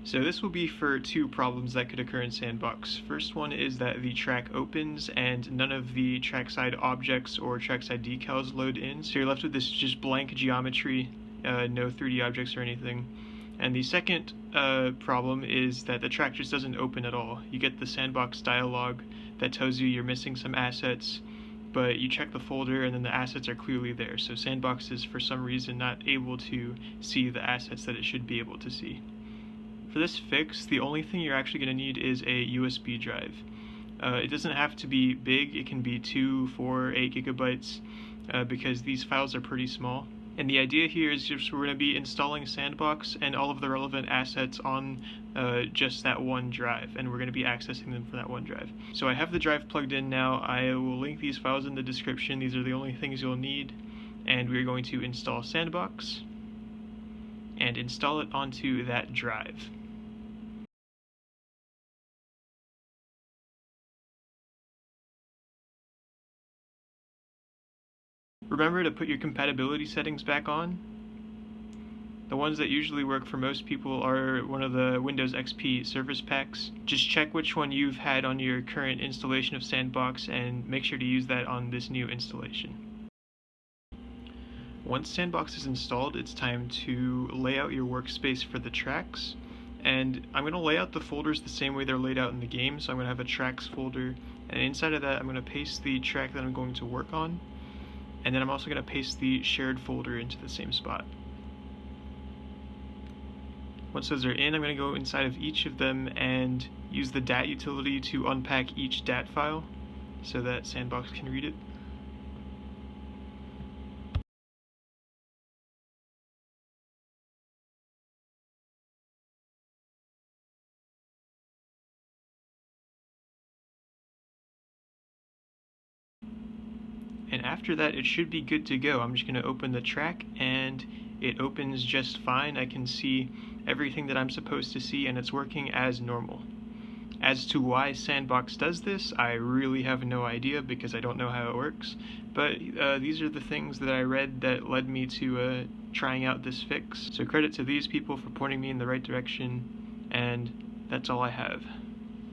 So this will be for two problems that could occur in Sandbox. First one is that the track opens and none of the trackside objects or trackside decals load in, so you're left with this just blank geometry, no 3D objects or anything. And the second problem is that the track just doesn't open at all. You get the Sandbox dialog that tells you you're missing some assets, but you check the folder and then the assets are clearly there, so Sandbox is for some reason not able to see the assets that it should be able to see. For this fix, the only thing you're actually going to need is a USB drive. It doesn't have to be big, it can be 2, 4, 8 gigabytes because these files are pretty small. And the idea here is just we're going to be installing Sandbox and all of the relevant assets on just that one drive, and we're going to be accessing them from that one drive. So I have the drive plugged in now. I will link these files in the description. These are the only things you'll need, and we're going to install Sandbox and install it onto that drive. Remember to put your compatibility settings back on. The ones that usually work for most people are one of the Windows XP service packs. Just check which one you've had on your current installation of Sandbox and make sure to use that on this new installation. Once Sandbox is installed, it's time to lay out your workspace for the tracks. And I'm going to lay out the folders the same way they're laid out in the game. So I'm going to have a tracks folder, and inside of that I'm going to paste the track that I'm going to work on. And then I'm also going to paste the shared folder into the same spot. Once those are in, I'm going to go inside of each of them and use the dat utility to unpack each dat file so that Sandbox can read it. And after that, it should be good to go. I'm just going to open the track, and it opens just fine. I can see everything that I'm supposed to see, and it's working as normal. As to why Sandbox does this, I really have no idea because I don't know how it works. But these are the things that I read that led me to trying out this fix. So credit to these people for pointing me in the right direction, and that's all I have.